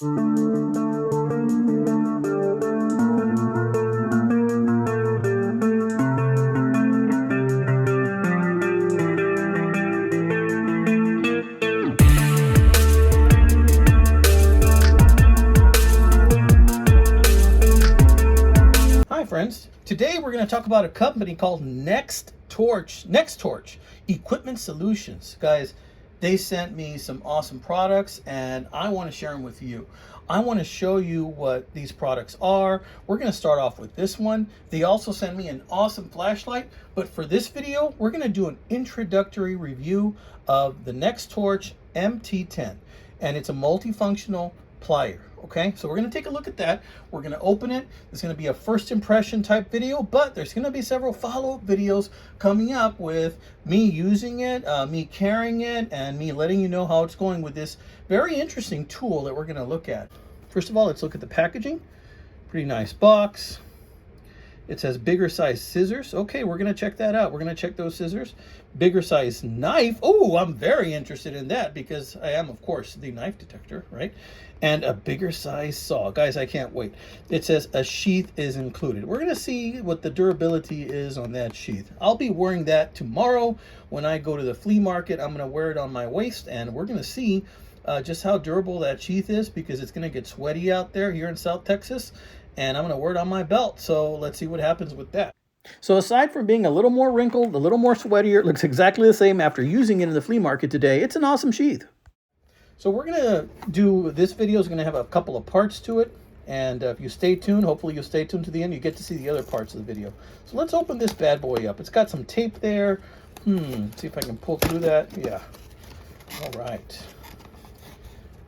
Hi friends, today we're going to talk about a company called NEXTORCH Equipment Solutions. Guys, they sent me some awesome products and I want to share them with you. I want to show you what these products are. We're going to start off with this one. They also sent me an awesome flashlight, but for this video, we're going to do an introductory review of the NEXTORCH MT10, and it's a multifunctional plier. Okay, so we're going to take a look at that. We're going to open it. It's going to be a first impression type video, but there's going to be several follow-up videos coming up with me using it, me carrying it, and me letting you know how it's going with this very interesting tool that we're going to look at. First of all, let's look at the packaging. Pretty nice box. It says bigger size scissors. Okay, we're going to check that out. We're going to check those scissors. Bigger size knife. Oh, I'm very interested in that because I am, of course, the knife detector, right? And a bigger size saw. Guys, I can't wait. It says a sheath is included. We're going to see what the durability is on that sheath. I'll be wearing that tomorrow when I go to the flea market. I'm going to wear it on my waist, and we're going to see just how durable that sheath is because it's going to get sweaty out there here in South Texas. And I'm going to wear it on my belt. So let's see what happens with that. So aside from being a little more wrinkled, a little more sweatier, it looks exactly the same after using it in the flea market today. It's an awesome sheath. So we're going to do, this video is going to have a couple of parts to it. And if you stay tuned, hopefully you'll stay tuned to the end, you get to see the other parts of the video. So let's open this bad boy up. It's got some tape there. See if I can pull through that. Yeah. All right.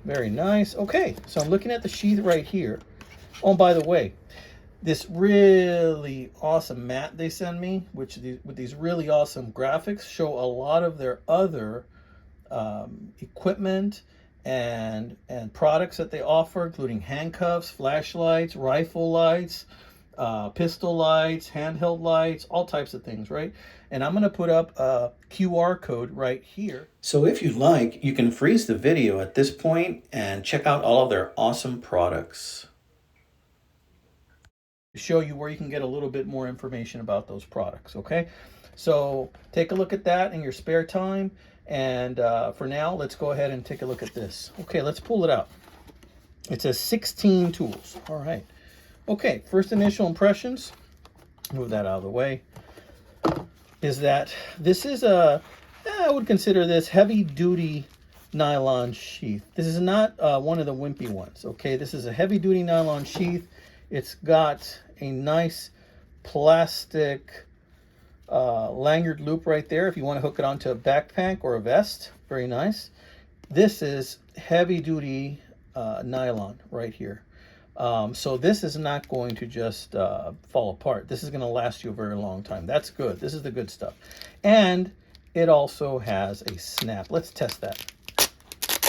Very nice. Okay, so I'm looking at the sheath right here. Oh, and by the way, this really awesome mat they send me, which with these really awesome graphics, show a lot of their other equipment and products that they offer, including handcuffs, flashlights, rifle lights, pistol lights, handheld lights, all types of things, right? And I'm going to put up a QR code right here. So if you'd like, you can freeze the video at this point and check out all of their awesome products. Show you where you can get a little bit more information about those products, okay? So take a look at that in your spare time. And for now, let's go ahead and take a look at this. Okay, let's pull it out. It says 16 tools. All right. Okay, first initial impressions, move that out of the way, is that this is I would consider this heavy-duty nylon sheath. This is not one of the wimpy ones, okay? This is a heavy-duty nylon sheath. It's got a nice plastic lanyard loop right there if you want to hook it onto a backpack or a vest. Very nice. This is heavy-duty nylon right here. So this is not going to just fall apart. This is going to last you a very long time. That's good. This is the good stuff. And it also has a snap. Let's test that.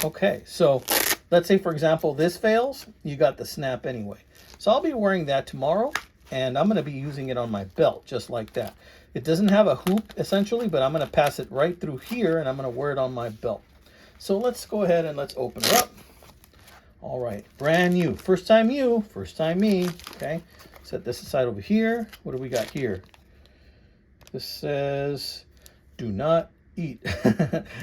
Okay, so let's say, for example, this fails. You got the snap anyway. So I'll be wearing that tomorrow, and I'm going to be using it on my belt just like that. It doesn't have a hoop, essentially, but I'm going to pass it right through here, and I'm going to wear it on my belt. So let's go ahead and let's open her up. All right, brand new. First time you, first time me. Okay, set this aside over here. What do we got here? This says, do not eat.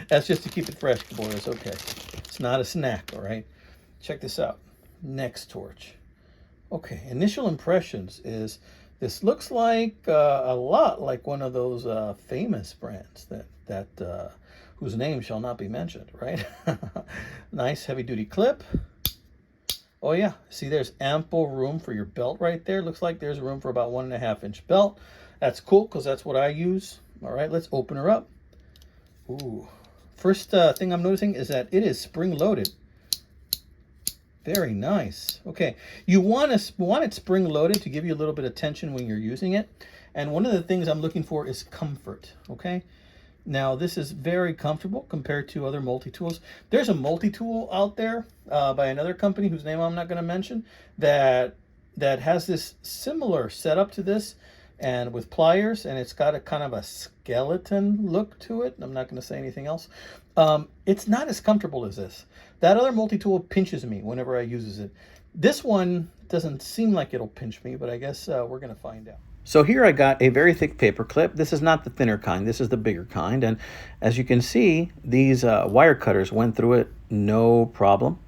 That's just to keep it fresh, boys. Okay, it's not a snack, all right? Check this out. NEXTORCH. Okay, initial impressions is this looks like a lot like one of those famous brands that whose name shall not be mentioned, right? Nice heavy-duty clip. Oh yeah, see there's ample room for your belt right there. Looks like there's room for about 1.5 inch belt. That's cool because that's what I use. All right, let's open her up. Ooh, first thing I'm noticing is that it is spring-loaded. Very nice. Okay, you want it spring-loaded to give you a little bit of tension when you're using it. And one of the things I'm looking for is comfort, okay? Now, this is very comfortable compared to other multi-tools. There's a multi-tool out there by another company whose name I'm not going to mention that has this similar setup to this and with pliers, and it's got a kind of a skeleton look to it. I'm not going to say anything else. It's not as comfortable as this. That other multi-tool pinches me whenever I uses it. This one doesn't seem like it'll pinch me, but I guess we're going to find out. So here I got a very thick paper clip. This is not the thinner kind. This is the bigger kind. And as you can see, these wire cutters went through it no problem.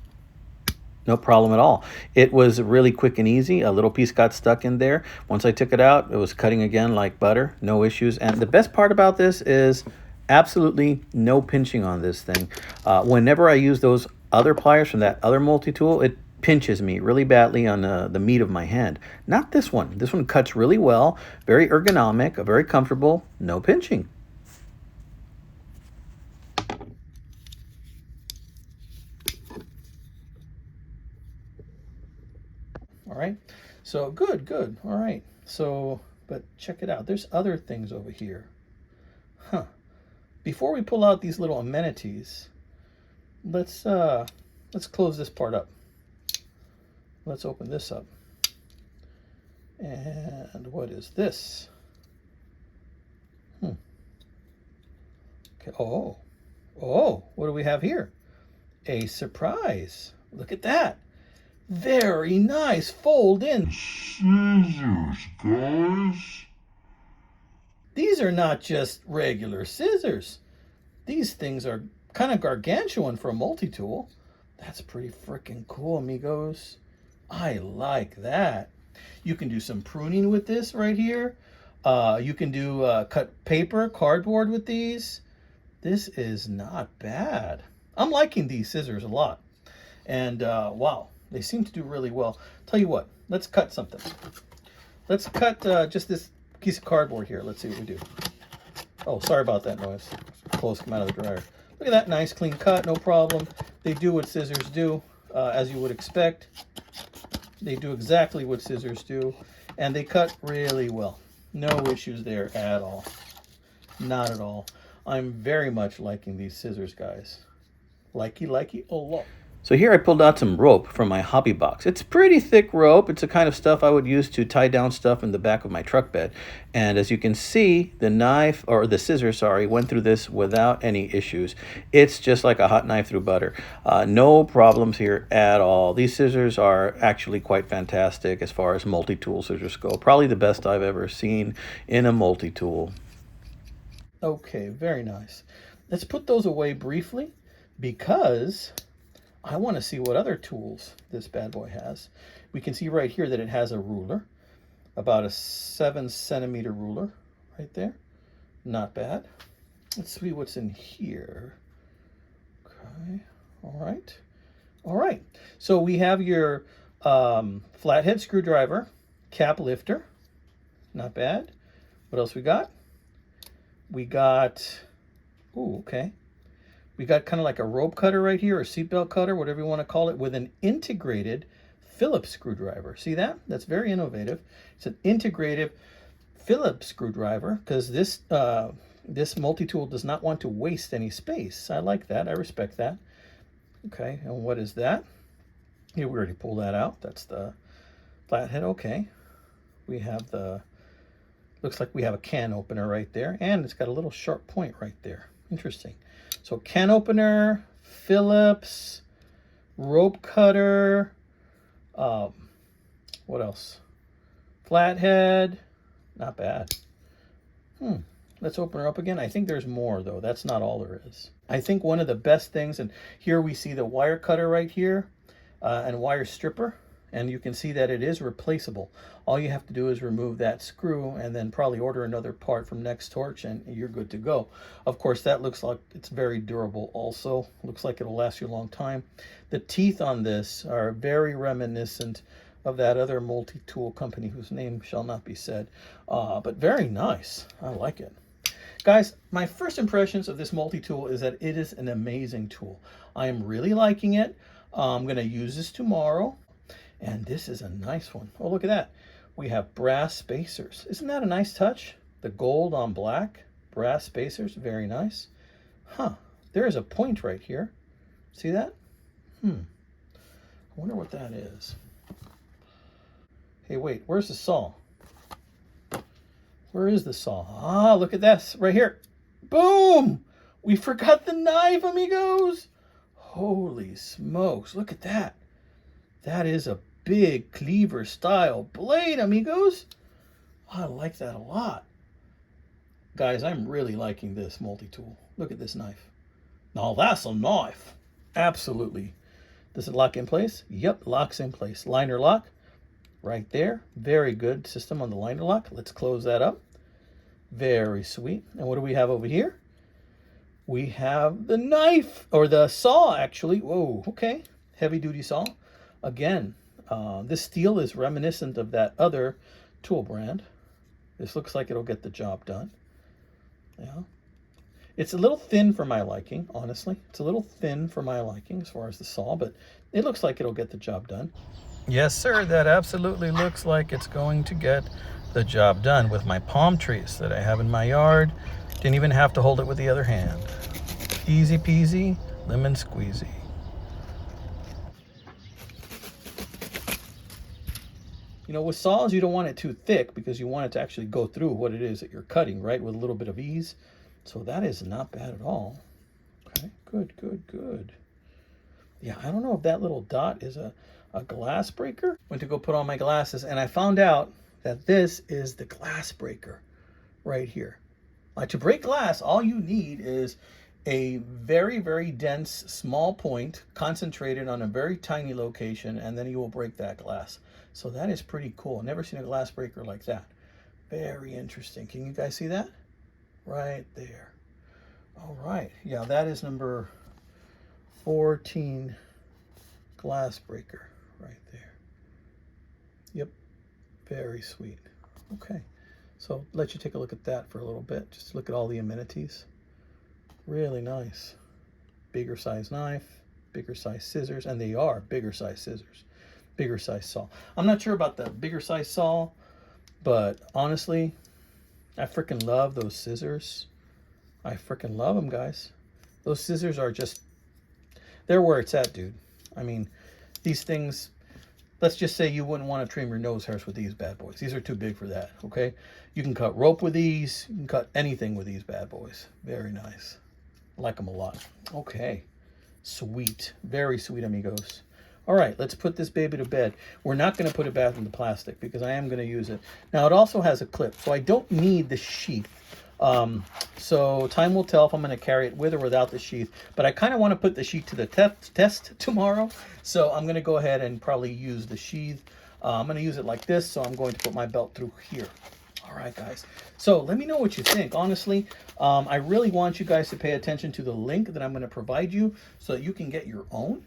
No problem at all. It was really quick and easy. A little piece got stuck in there. Once I took it out, it was cutting again like butter. No issues. And the best part about this is absolutely no pinching on this thing. Whenever I use those other pliers from that other multi-tool, it pinches me really badly on the meat of my hand. Not this one. This one cuts really well, very ergonomic, very comfortable, no pinching. All right, so good. All right, so, but check it out. There's other things over here. Huh. Before we pull out these little amenities, let's close this part up. Let's open this up. And what is this? Okay. Oh, what do we have here? A surprise. Look at that. Very nice. Fold in. Scissors, guys. These are not just regular scissors. These things are kind of gargantuan for a multi-tool. That's pretty freaking cool, amigos. I like that. You can do some pruning with this right here. You can do cut paper, cardboard with these. This is not bad. I'm liking these scissors a lot. And wow, they seem to do really well. Tell you what, let's cut something. Let's cut just this piece of cardboard here. Let's see what we do. Oh, sorry about that noise. Clothes come out of the dryer. Look at that nice clean cut, no problem. They do what scissors do, as you would expect. They do exactly what scissors do, and they cut really well. No issues there at all. Not at all. I'm very much liking these scissors, guys. Likey a lot. So here I pulled out some rope from my hobby box. It's pretty thick rope. It's the kind of stuff I would use to tie down stuff in the back of my truck bed. And as you can see, the knife, or the scissors, sorry, went through this without any issues. It's just like a hot knife through butter. No problems here at all. These scissors are actually quite fantastic as far as multi-tool scissors go. Probably the best I've ever seen in a multi-tool. Okay, very nice. Let's put those away briefly because I want to see what other tools this bad boy has. We can see right here that it has a ruler, about a 7-centimeter ruler right there. Not bad. Let's see what's in here. Okay, all right. So we have your flathead screwdriver, cap lifter. Not bad. What else we got? We got, ooh, okay. We got kind of like a rope cutter right here, or seatbelt cutter, whatever you want to call it, with an integrated Phillips screwdriver. See that? That's very innovative. It's an integrated Phillips screwdriver because this multi-tool does not want to waste any space. I like that. I respect that. Okay, and what is that? Here, we already pulled that out. That's the flathead. Okay. We have the, looks like we have a can opener right there, and it's got a little sharp point right there. Interesting. So can opener, Phillips, rope cutter, what else? Flathead, not bad. Let's open her up again. I think there's more though. That's not all there is. I think one of the best things, and here we see the wire cutter right here and wire stripper. And you can see that it is replaceable. All you have to do is remove that screw and then probably order another part from NEXTORCH and you're good to go. Of course, that looks like it's very durable also. Looks like it'll last you a long time. The teeth on this are very reminiscent of that other multi-tool company whose name shall not be said. But very nice. I like it. Guys, my first impressions of this multi-tool is that it is an amazing tool. I am really liking it. I'm going to use this tomorrow. And this is a nice one. Oh, look at that. We have brass spacers. Isn't that a nice touch? The gold on black, brass spacers, very nice. Huh, there is a point right here. See that? I wonder what that is. Hey, wait, where's the saw? Where is the saw? Ah, look at this right here. Boom! We forgot the knife, amigos. Holy smokes, look at that. That is a big cleaver style blade, amigos. I like that a lot. Guys, I'm really liking this multi-tool. Look at this knife. Now that's a knife. Absolutely. Does it lock in place? Yep, locks in place. Liner lock right there. Very good system on the liner lock. Let's close that up. Very sweet. And what do we have over here? We have the knife, or the saw actually. Whoa, okay. Heavy duty saw. Again, this steel is reminiscent of that other tool brand. This looks like it'll get the job done. Yeah. It's a little thin for my liking, honestly. It's a little thin for my liking as far as the saw, but it looks like it'll get the job done. Yes, sir, that absolutely looks like it's going to get the job done with my palm trees that I have in my yard. Didn't even have to hold it with the other hand. Easy peasy, lemon squeezy. You know, with saws, you don't want it too thick because you want it to actually go through what it is that you're cutting, right, with a little bit of ease. So that is not bad at all. Okay, good, good, good. Yeah, I don't know if that little dot is a glass breaker. Went to go put on my glasses, and I found out that this is the glass breaker right here. To break glass, all you need is a very, very dense, small point concentrated on a very tiny location, and then you will break that glass. So that is pretty cool. Never seen a glass breaker like that. Very interesting. Can you guys see that? Right there. All right. Yeah, that is number 14 glass breaker right there. Yep. Very sweet. Okay. So let you take a look at that for a little bit. Just look at all the amenities. Really nice. Bigger size knife, bigger size scissors, and they are bigger size scissors. Bigger size saw. I'm not sure about the bigger size saw, but honestly, I freaking love those scissors. I freaking love them, guys. Those scissors are just, they're where it's at, dude. I mean, these things, let's just say you wouldn't want to trim your nose hairs with these bad boys. These are too big for that, okay? You can cut rope with these. You can cut anything with these bad boys. Very nice. I like them a lot. Okay. Sweet. Very sweet, amigos. All right, let's put this baby to bed. We're not going to put it back in the plastic because I am going to use it. Now, it also has a clip, so I don't need the sheath. So time will tell if I'm going to carry it with or without the sheath. But I kind of want to put the sheath to the test tomorrow. So I'm going to go ahead and probably use the sheath. I'm going to use it like this, so I'm going to put my belt through here. All right, guys. So let me know what you think. Honestly, I really want you guys to pay attention to the link that I'm going to provide you so that you can get your own.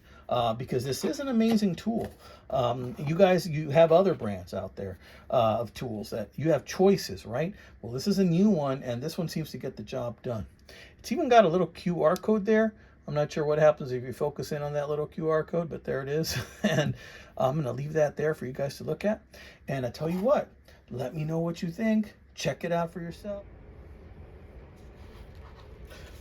Because this is an amazing tool. You guys, you have other brands out there of tools that you have choices, right? Well, this is a new one, and this one seems to get the job done. It's even got a little QR code there. I'm not sure what happens if you focus in on that little QR code, but there it is. And I'm going to leave that there for you guys to look at. And I tell you what, let me know what you think. Check it out for yourself.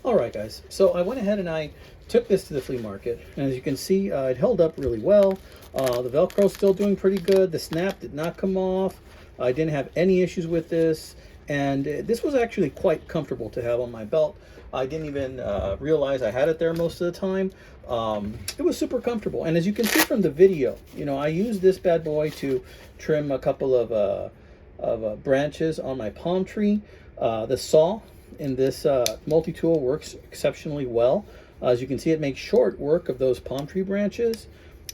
All right, guys, so I went ahead and I took this to the flea market, and as you can see, it held up really well. The Velcro's still doing pretty good. The snap did not come off. I didn't have any issues with this, and this was actually quite comfortable to have on my belt. I didn't even realize I had it there most of the time. It was super comfortable, and as you can see from the video, you know, I used this bad boy to trim a couple of branches on my palm tree. The saw in this multi-tool works exceptionally well. As you can see, it makes short work of those palm tree branches.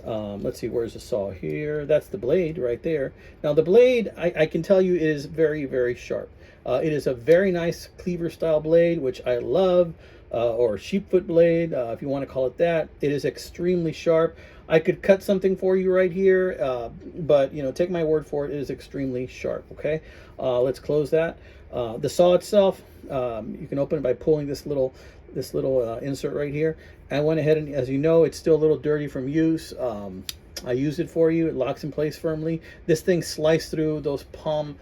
Let's see, where's the saw here? That's the blade right there. Now the blade, I can tell you, is very, very sharp. It is a very nice cleaver style blade, which I love, or sheepfoot blade, if you want to call it that. It is extremely sharp. I could cut something for you right here, but you know, take my word for it, it is extremely sharp. Okay, let's close that. The saw itself, you can open it by pulling this little insert right here. I went ahead and, as you know, it's still a little dirty from use. I used it for you. It locks in place firmly. This thing sliced through those palm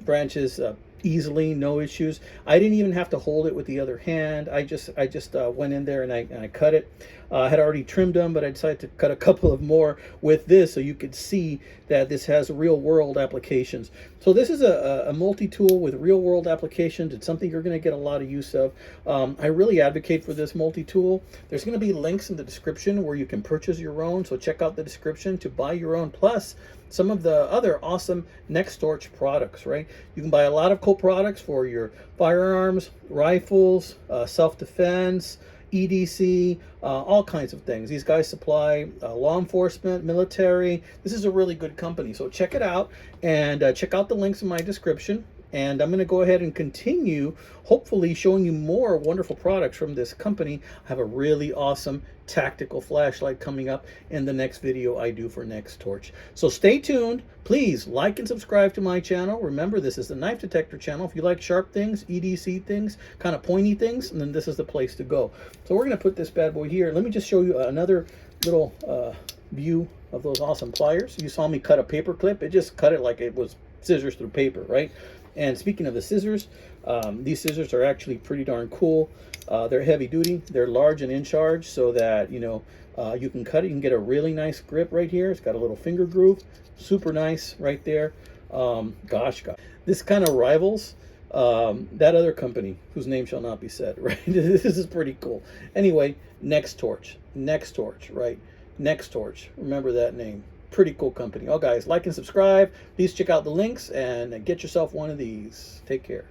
branches easily, no issues. I didn't even have to hold it with the other hand. I just went in there and I cut it. I had already trimmed them, but I decided to cut a couple of more with this so you could see that this has real world applications. So this is a multi-tool with real world applications. It's something you're going to get a lot of use of. I really advocate for this multi-tool. There's going to be links in the description where you can purchase your own, so check out the description to buy your own, plus some of the other awesome NEXTORCH products, right? You can buy a lot of cool products for your firearms, rifles, self-defense, EDC, all kinds of things. These guys supply law enforcement, military. This is a really good company, so check it out, and check out the links in my description. And I'm going to go ahead and continue, hopefully showing you more wonderful products from this company. I have a really awesome tactical flashlight coming up in the next video I do for NEXTORCH. So stay tuned. Please like and subscribe to my channel. Remember, this is the knife detector channel. If you like sharp things, EDC things, kind of pointy things, then this is the place to go. So we're going to put this bad boy here. Let me just show you another little view of those awesome pliers. You saw me cut a paper clip. It just cut it like it was scissors through paper, right? And speaking of the scissors, these scissors are actually pretty darn cool. They're heavy duty, they're large and in charge, so that, you know, you can cut it. You can get a really nice grip right here. It's got a little finger groove, super nice right there. Gosh, this kind of rivals that other company whose name shall not be said, right? This is pretty cool. Anyway, NEXTORCH, right? NEXTORCH, remember that name. Pretty cool company. Oh, guys, like and subscribe. Please check out the links and get yourself one of these. Take care.